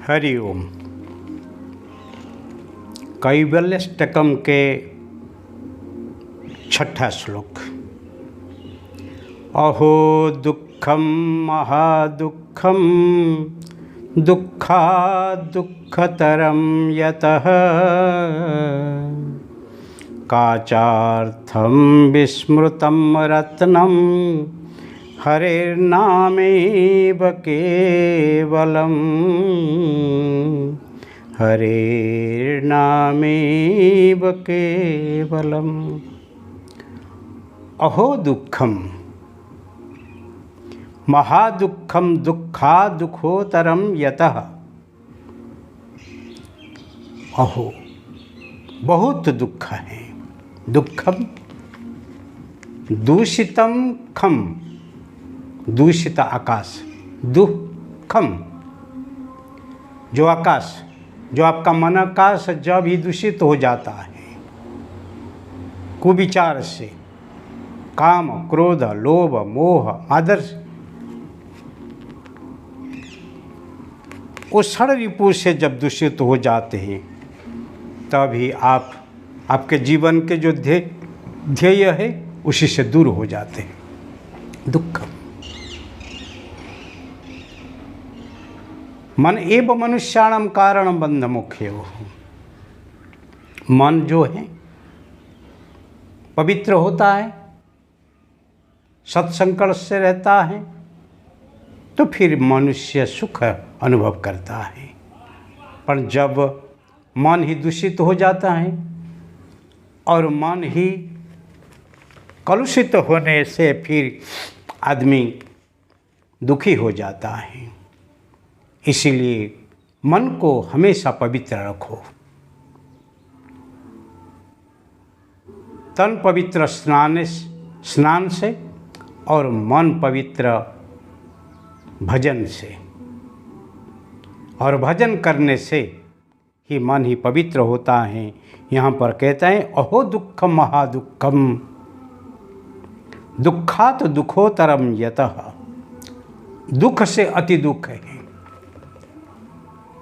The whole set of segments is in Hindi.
हरि ओम। कैवल्यष्टकम के छठा श्लोक। अहो दुःखम महादुःखम दुःखात् दुःखतरं यतः काचार्थं विस्मृतं रत्नं हरेर्नामेव केवलम् हरेर्नामेव केवलम्। अहो दुःखम महादुःखम दुःखात् दुःखोत्तरं यतः। अहो बहुत दुःख है। दुःखम दूषितम खम, दूषित आकाश, दुःखम जो आकाश, जो आपका मन आकाश जब ही दूषित हो जाता है कुविचार से, काम क्रोध लोभ मोह आदर्श, वो षड रिपु से जब दूषित हो जाते हैं तभी आपके जीवन के जो ध्येय है उसी से दूर हो जाते हैं। दुख मन एव मनुष्याणाम कारणम बंध मुख्यो। मन जो है पवित्र होता है, सत्संकल्प से रहता है तो फिर मनुष्य सुख अनुभव करता है। पर जब मन ही दूषित हो जाता है और मन ही कलुषित होने से फिर आदमी दुखी हो जाता है। इसीलिए मन को हमेशा पवित्र रखो। तन पवित्र स्नान से और मन पवित्र भजन से, और भजन करने से ही मन ही पवित्र होता है। यहाँ पर कहते हैं अहो दुःखम महादुःखम दुःखात् दुःखोत्तरं यतः। दुख से अति दुख है।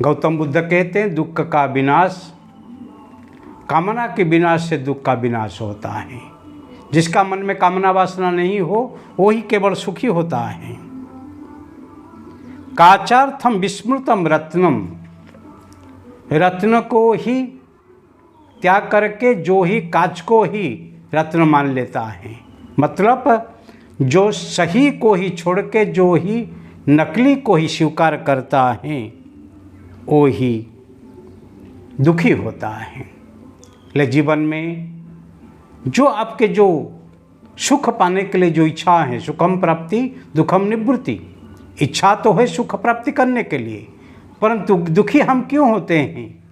गौतम बुद्ध कहते हैं दुख का विनाश, कामना के विनाश से दुख का विनाश होता है। जिसका मन में कामना वासना नहीं हो वही केवल सुखी होता है। काचार्थम विस्मृतम रत्नम, रत्न को ही त्याग करके जो ही काच को ही रत्न मान लेता है। मतलब जो सही को ही छोड़ के जो ही नकली को ही स्वीकार करता है वो ही दुखी होता है। ले जीवन में जो आपके जो सुख पाने के लिए जो इच्छा है, सुखम प्राप्ति दुखम निवृत्ति, इच्छा तो है सुख प्राप्ति करने के लिए, परंतु दुखी हम क्यों होते हैं?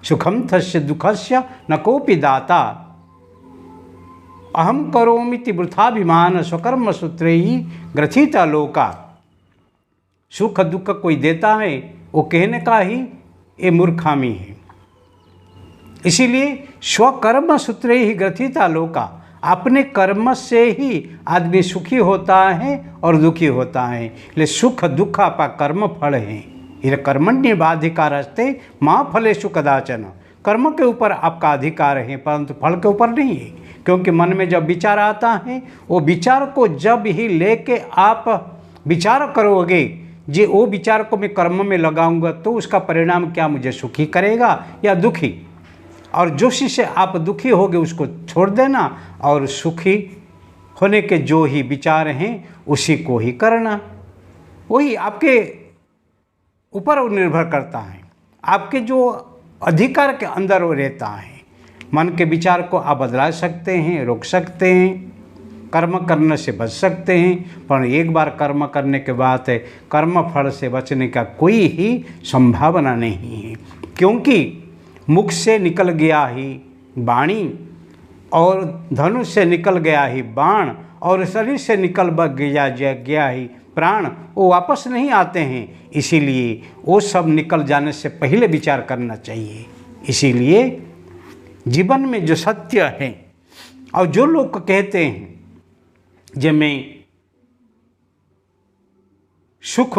सुखम तस्य दुखस्य न कोपि दाता अहम करोमीति वृथाभिमान स्वकर्म सूत्रैः ग्रथिता लोका। सुख दुख कोई देता है वो कहने का ही ये मूर्खामी है। इसीलिए स्वकर्म सूत्रैः ग्रथिता लोका, अपने कर्म से ही आदमी सुखी होता है और दुखी होता है। इसलिए सुख दुख आपका कर्म फल है। ये कर्मण्य बाधिकारस्ते माँ फलेषु कदाचन। कर्म के ऊपर आपका अधिकार है परंतु फल के ऊपर नहीं है। क्योंकि मन में जब विचार आता है वो विचार को जब ही लेके आप विचार करोगे जी वो विचार को मैं कर्म में लगाऊंगा तो उसका परिणाम क्या मुझे सुखी करेगा या दुखी, और जो से आप दुखी होगे उसको छोड़ देना और सुखी होने के जो ही विचार हैं उसी को ही करना। वही आपके ऊपर निर्भर करता है। आपके जो अधिकार के अंदर वो रहता है। मन के विचार को आप बदला सकते हैं, रोक सकते हैं, कर्म करने से बच सकते हैं, पर एक बार कर्म करने के बाद कर्म फल से बचने का कोई ही संभावना नहीं है। क्योंकि मुख से निकल गया ही वाणी और धनुष से निकल गया ही बाण और शरीर से निकल गया ही प्राण, वो वापस नहीं आते हैं। इसीलिए वो सब निकल जाने से पहले विचार करना चाहिए। इसीलिए जीवन में जो सत्य है और जो लोग कहते हैं जे मैं सुख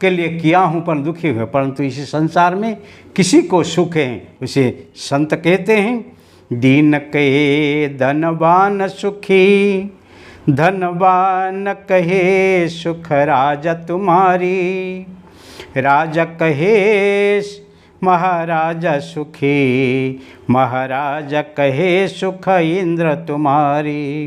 के लिए किया हूँ पर दुखी हुए, परंतु इसी संसार में किसी को सुख है उसे संत कहते हैं। दीन कहे धनवान सुखी, धनवान कहे सुख राजा तुम्हारी, राजा कहे महाराजा सुखी, महाराजा कहे सुख इंद्र तुम्हारी,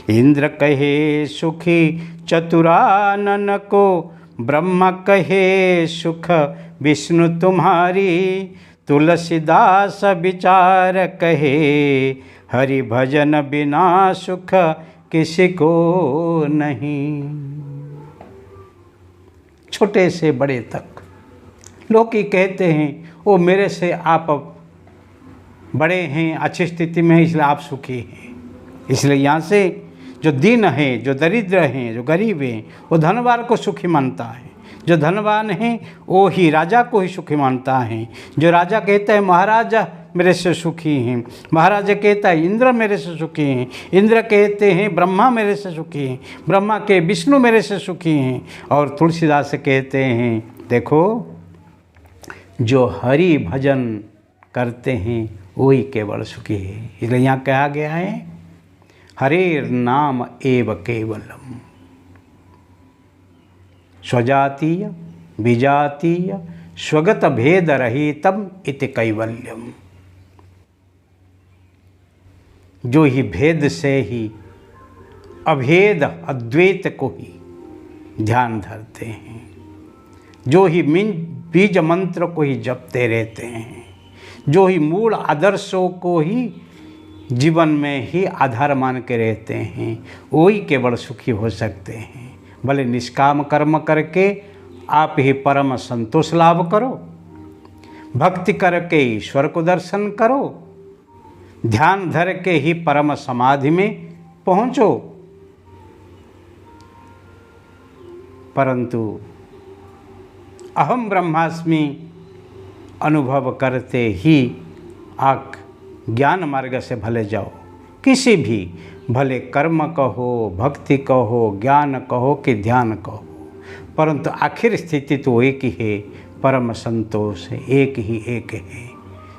इंद्र कहे सुखी चतुरानन को, ब्रह्मा कहे सुख विष्णु तुम्हारी, तुलसीदास विचार कहे हरि भजन बिना सुख किसी को नहीं। छोटे से बड़े तक लोग ही कहते हैं वो मेरे से आप बड़े हैं, अच्छी स्थिति में हैं, इसलिए आप सुखी हैं। इसलिए यहाँ से जो दीन है, जो दरिद्र हैं, जो गरीब हैं, वो धनवान को सुखी मानता है। जो धनवान है वो ही राजा को ही सुखी मानता है। जो राजा कहता है महाराजा मेरे से सुखी हैं, महाराजा कहता है इंद्र मेरे से सुखी हैं, इंद्र कहते हैं ब्रह्मा मेरे से सुखी हैं, ब्रह्मा के विष्णु मेरे से सुखी हैं, और तुलसीदास कहते हैं देखो जो हरि भजन करते हैं वही केवल सुखी है। इसलिए यहाँ कहा गया है हरेर नाम एव केवलम, स्वजातीय विजातीय स्वगत भेद रहितम इति कैवल्यम। जो ही भेद से ही अभेद अद्वैत को ही ध्यान धरते हैं, जो ही बीज मंत्र को ही जपते रहते हैं, जो ही मूल आदर्शों को ही जीवन में ही आधार मान के रहते हैं, वही केवल सुखी हो सकते हैं। भले निष्काम कर्म करके आप ही परम संतोष लाभ करो, भक्ति करके ईश्वर को दर्शन करो, ध्यान धर के ही परम समाधि में पहुँचो, परंतु अहम ब्रह्मास्मि अनुभव करते ही आप ज्ञान मार्ग से भले जाओ। किसी भी भले कर्म कहो, भक्ति कहो, ज्ञान कहो कि ध्यान कहो, परंतु आखिर स्थिति तो एक ही है, परम संतोष है, एक ही एक है।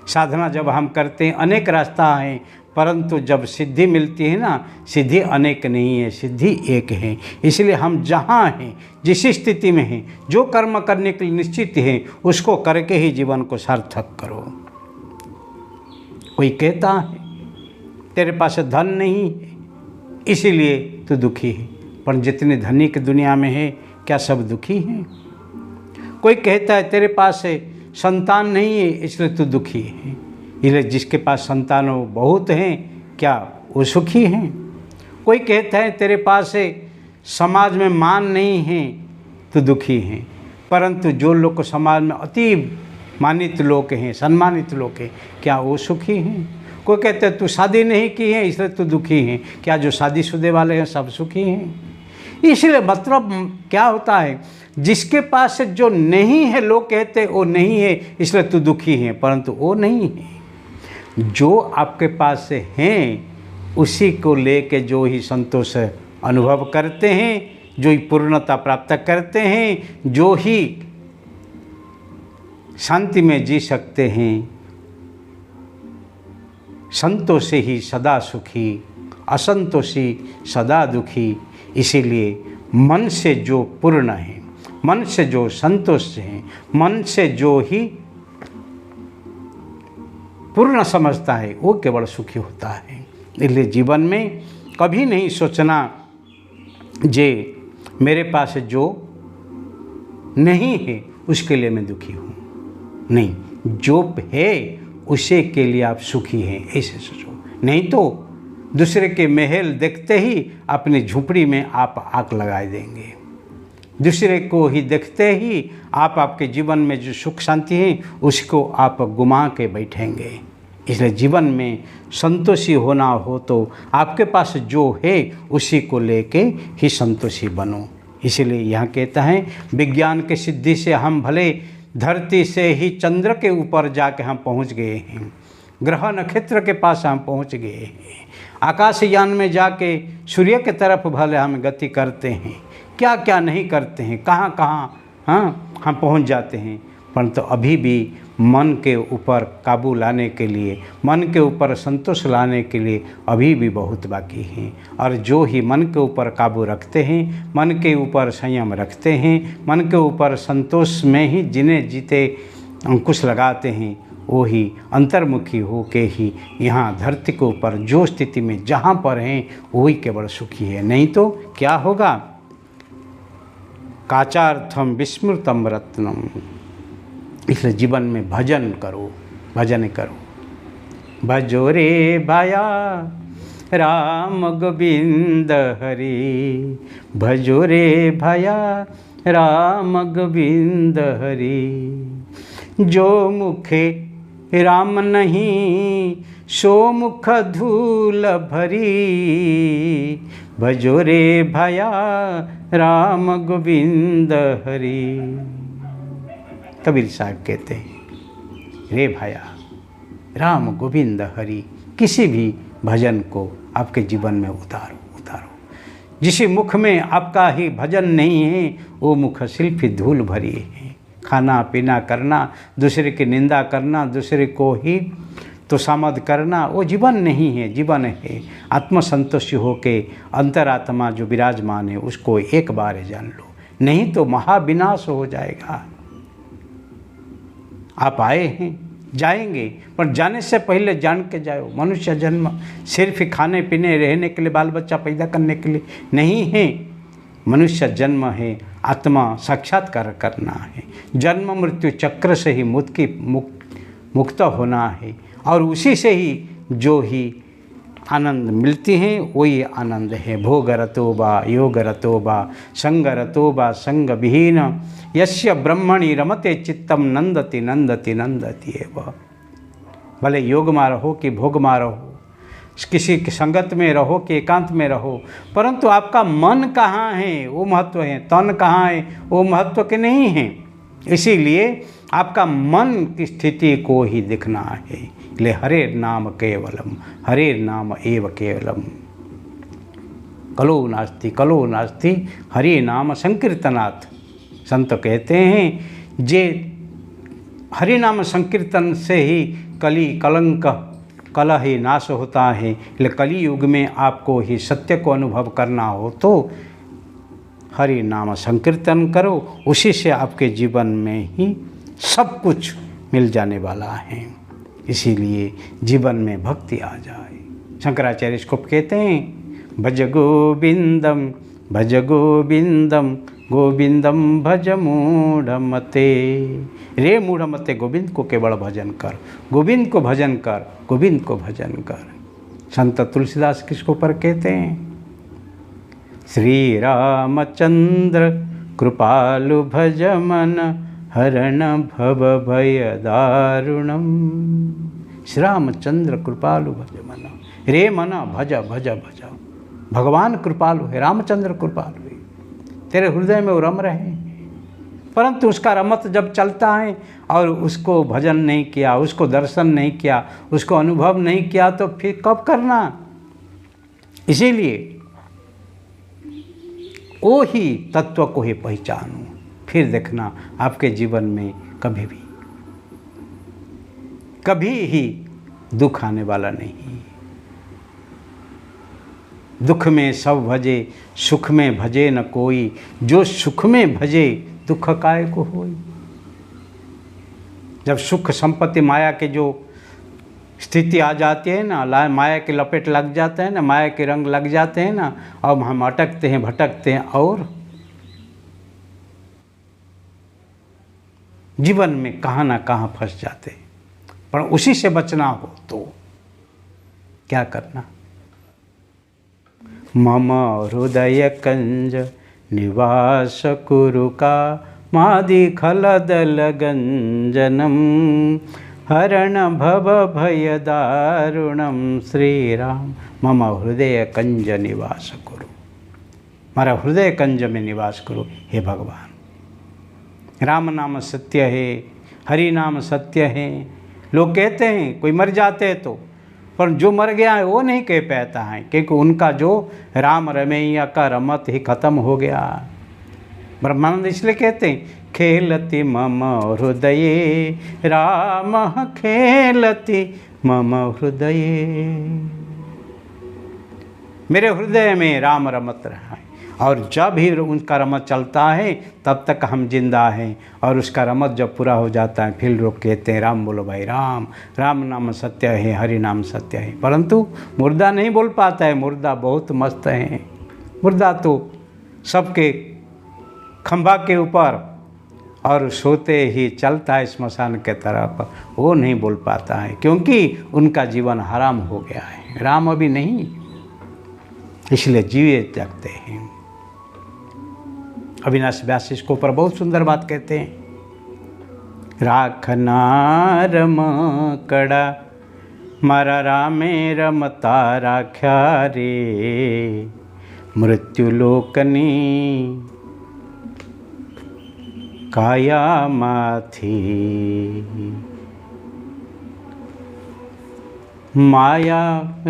साधना जब हम करते हैं अनेक रास्ता हैं, परंतु जब सिद्धि मिलती है ना, सिद्धि अनेक नहीं है, सिद्धि एक है। इसलिए हम जहाँ हैं, जिस स्थिति में हैं, जो कर्म करने के लिए निश्चित है उसको करके ही जीवन को सार्थक करो। कोई कहता है तेरे पास धन नहीं है इसीलिए तू दुखी है, पर जितने धनिक दुनिया में है क्या सब दुखी हैं? कोई कहता है तेरे पास संतान नहीं है इसलिए तू दुखी है, इसलिए जिसके पास संतानों बहुत हैं क्या वो सुखी हैं? कोई कहता है तेरे पास समाज में मान नहीं है तो दुखी हैं, परंतु जो लोग समाज में अति मानित लोग हैं, सम्मानित लोग हैं, क्या वो सुखी हैं? कोई कहते हैं तू शादी नहीं की है इसलिए तू दुखी है, क्या जो शादीशुदे वाले हैं सब सुखी हैं? इसलिए मतलब क्या होता है, जिसके पास जो नहीं है लोग कहते वो नहीं है इसलिए तू दुखी है, परंतु वो नहीं है। जो आपके पास हैं उसी को लेके जो ही संतोष अनुभव करते हैं, जो ही पूर्णता प्राप्त करते हैं, जो ही शांति में जी सकते हैं, संतोषी ही सदा सुखी, असंतोषी सदा दुखी। इसीलिए मन से जो पूर्ण है, मन से जो संतोष है, मन से जो ही पूर्ण समझता है वो केवल सुखी होता है। इसलिए जीवन में कभी नहीं सोचना जे मेरे पास जो नहीं है उसके लिए मैं दुखी हूँ, नहीं, जो है उसे के लिए आप सुखी हैं ऐसे सोचो। नहीं तो दूसरे के महल देखते ही अपनी झोपड़ी में आप आग लगा देंगे, दूसरे को ही देखते ही आप आपके जीवन में जो सुख शांति है उसको आप गुमा के बैठेंगे। इसलिए जीवन में संतोषी होना हो तो आपके पास जो है उसी को लेके ही संतोषी बनो। इसीलिए यहाँ कहता है विज्ञान की सिद्धि से हम भले धरती से ही चंद्र के ऊपर जाके हम पहुँच गए हैं, ग्रह नक्षत्र के पास हम पहुँच गए हैं, आकाशयान में जाके सूर्य के तरफ भले हम गति करते हैं, क्या क्या नहीं करते हैं, कहाँ कहाँ हाँ, हम पहुंच जाते हैं, परंतु अभी भी मन के ऊपर काबू लाने के लिए, मन के ऊपर संतोष लाने के लिए अभी भी बहुत बाकी हैं। और जो ही मन के ऊपर काबू रखते हैं, मन के ऊपर संयम रखते हैं, मन के ऊपर संतोष में ही जिन्हें जीते अंकुश लगाते हैं, वो ही अंतर्मुखी हो के ही यहाँ धरती के ऊपर जो स्थिति में जहाँ पर हैं वही केवल सुखी है। नहीं तो क्या होगा? काचार्थम विस्मृतम रत्नम। इसलिए जीवन में भजन करो, भजन करो। भजो रे भाया राम गोविंद हरि, भजो रे भाया राम गोविंद हरि। जो मुखे राम नहीं सो मुख धूल भरी, भजो रे भाया राम गोविंद हरि। कबीर साहब कहते हैं, रे भाया राम गोविंद हरि, किसी भी भजन को आपके जीवन में उतारो, उतारो। जिस मुख में आपका ही भजन नहीं है वो मुख सिर्फ धूल भरी है। खाना पीना करना, दूसरे की निंदा करना, दूसरे को ही तोषामद करना, वो जीवन नहीं है। जीवन है आत्मसंतोषी होके अंतरात्मा जो विराजमान है उसको एक बार जान लो, नहीं तो महाविनाश हो जाएगा। आप आए हैं, जाएंगे, पर जाने से पहले जान के जाओ, मनुष्य जन्म सिर्फ खाने पीने रहने के लिए, बाल बच्चा पैदा करने के लिए नहीं है। मनुष्य जन्म है आत्मा साक्षात्कार करना है। जन्म मृत्यु चक्र से ही मुक्त होना है, और उसी से ही जो ही आनंद मिलती हैं वही आनंद है। भोग रतो बा योग रतो बा संग रतो बा संग विहीन, यस्य ब्रह्मणि रमते चित्तम नंदति नंदति नंदति एव। भले योग में रहो कि भोग में रहो, किसी की संगत में रहो कि एकांत में रहो, परंतु आपका मन कहाँ है वो महत्व है, तन कहाँ है वो महत्व के नहीं है। इसीलिए आपका मन की स्थिति को ही देखना है। इसलिए हरे नाम केवलम, हरे नाम एव केवलम। कलो नास्ति हरे नाम संकीर्तनात्। संत कहते हैं जे हरि नाम संकीर्तन से ही कली कलंक कलह ही नाश होता है। इसलिए कली युग में आपको ही सत्य को अनुभव करना हो तो हरि नाम संकीर्तन करो, उसी से आपके जीवन में ही सब कुछ मिल जाने वाला है। इसीलिए जीवन में भक्ति आ जाए। शंकराचार्य इसको कहते हैं, भज गोविंदम भज गोविंदम गोविंदम भज मूढ़मते। रे मूढ़मते, गोविंद को केवल भजन कर, गोविंद को भजन कर, गोविंद को भजन कर। संत तुलसीदास किसको पर कहते हैं, श्री रामचंद्र कृपालु भज मन हरण भव भय दारुणम। श्री रामचंद्र कृपालु भज मन, रे मना भज भज भज। भगवान कृपालु है, रामचंद्र कृपालु है, तेरे हृदय में वो रम रहे हैं। परंतु उसका रमत जब चलता है और उसको भजन नहीं किया, उसको दर्शन नहीं किया, उसको अनुभव नहीं किया, तो फिर कब करना। इसीलिए वो ही तत्व को ही पहचानो, फिर देखना आपके जीवन में कभी ही दुख आने वाला नहीं। दुख में सब भजे, सुख में भजे न कोई, जो सुख में भजे दुख काय को होई। जब सुख संपत्ति माया के जो स्थिति आ जाती है ना, माया के लपेट लग जाते हैं ना, माया के रंग लग जाते हैं ना, अब हम अटकते हैं, भटकते हैं और जीवन में कहाँ ना कहाँ फंस जाते हैं। पर उसी से बचना हो तो क्या करना। मम हृदय कंज निवास कुरुका मादि खलदल गंजनम हरण भव भय दारुणम। श्री राम मम हृदय कंज निवास करो, हमारा हृदय कंज में निवास करो हे भगवान। राम नाम सत्य है, हरि नाम सत्य है। लोग कहते हैं कोई मर जाते हैं तो, पर जो मर गया है वो नहीं कह पाता है, क्योंकि उनका जो राम रमैया का रमत ही खत्म हो गया। ब्रह्मानंद इसलिए कहते हैं खेलति मम हृदये राम खेलति मम हृदये, मेरे हृदय में राम रमत रहा है। और जब भी उनका रमत चलता है तब तक हम जिंदा हैं, और उसका रमत जब पूरा हो जाता है फिर लोग कहते हैं राम बोलो भाई राम, राम नाम सत्य है, हरि नाम सत्य है। परंतु मुर्दा नहीं बोल पाता है, मुर्दा बहुत मस्त है। मुर्दा तो सबके खंभा के ऊपर और सोते ही चलता है स्मशान के तरफ, वो नहीं बोल पाता है क्योंकि उनका जीवन हराम हो गया है, राम अभी नहीं, इसलिए जीवे जगते हैं। अविनाश व्यास इसको ऊपर बहुत सुंदर बात कहते हैं। राखना रमकड़ा मारा रामे रमता राख्या रे, मृत्यु लोकनी काया माथी, माया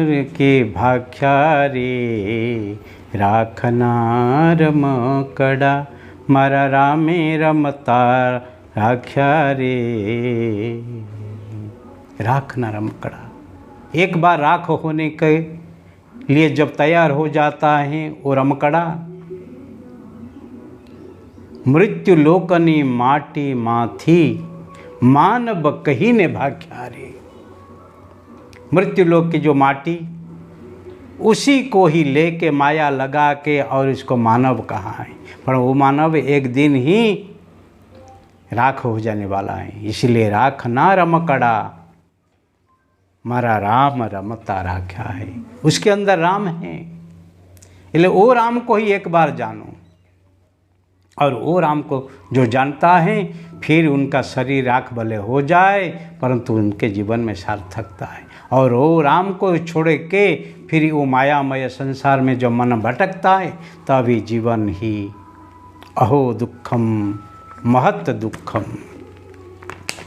के भाख्या रे, राखना रमकड़ा मारा रामे रमता राख्या रे। राखना रमकड़ा, एक बार राख होने के लिए जब तैयार हो जाता है वो रमकड़ा, मृत्यु लोकनी माटी माथी मानव कही ने भाख्या रे। मृत्यु लोक की जो माटी उसी को ही लेके माया लगा के और इसको मानव कहा है, पर वो मानव एक दिन ही राख हो जाने वाला है। इसलिए राखना रमकड़ा मारा राम रमता राख्या है, उसके अंदर राम है, इसलिए वो राम को ही एक बार जानो। और वो राम को जो जानता है फिर उनका शरीर राख भले हो जाए परंतु उनके जीवन में सार्थकता है। और वो राम को छोड़ के फिर वो मायामय संसार में जो मन भटकता है तभी जीवन ही अहो दुखम महत दुखम,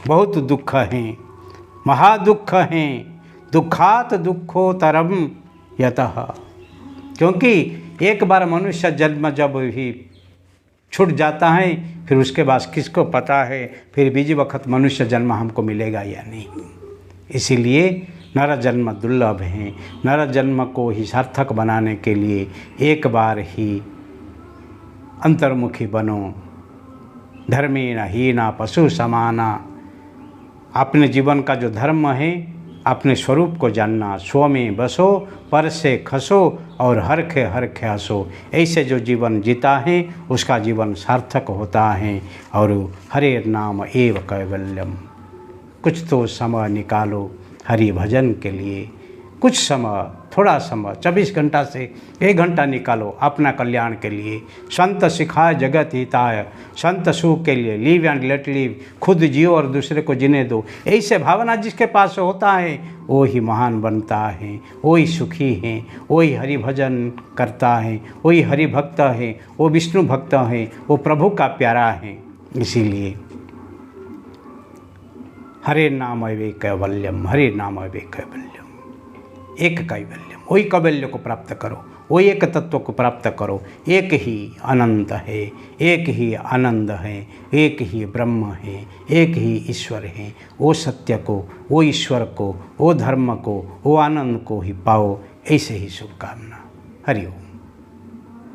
बहुत दुख हैं, महादुख हैं, दुखात दुखोतरम यतः। क्योंकि एक बार मनुष्य जन्म जब ही छूट जाता है फिर उसके बाद किसको पता है फिर बीजी वक्त मनुष्य जन्म हमको मिलेगा या नहीं। इसीलिए नर जन्म दुर्लभ है। नर जन्म को ही सार्थक बनाने के लिए एक बार ही अंतर्मुखी बनो। धर्मेण हीना पशु समाना, अपने जीवन का जो धर्म है अपने स्वरूप को जानना। स्व में बसो पर से खसो और हरखे हरखे हंसो। ऐसे जो जीवन जीता है उसका जीवन सार्थक होता है। और हरे नाम एव कैवल्यम। कुछ तो समय निकालो हरि भजन के लिए, कुछ समय, थोड़ा समय, 24 घंटा से 1 घंटा निकालो अपना कल्याण के लिए। संत सिखाए जगत हिताय, संत सुख के लिए, लिव एंड लेट लिव, खुद जियो और दूसरे को जीने दो। ऐसे भावना जिसके पास होता है वो ही महान बनता है, वो ही सुखी है, वो ही हरि भजन करता है, वो ही हरि भक्त है, वो विष्णु भक्त है, वो प्रभु का प्यारा है। इसीलिए हरे नाम वे कैवल्यम, हरे नाम वे कैवल्यम, एक कैवल्यम, वही कैवल्य को प्राप्त करो, वही एक तत्व को प्राप्त करो। एक ही अनंत है, एक ही आनंद है, एक ही ब्रह्म है, एक ही ईश्वर है। वो सत्य को, वो ईश्वर को, वो धर्म को, वो आनंद को ही पाओ। ऐसे ही शुभकामना। हरि ओम।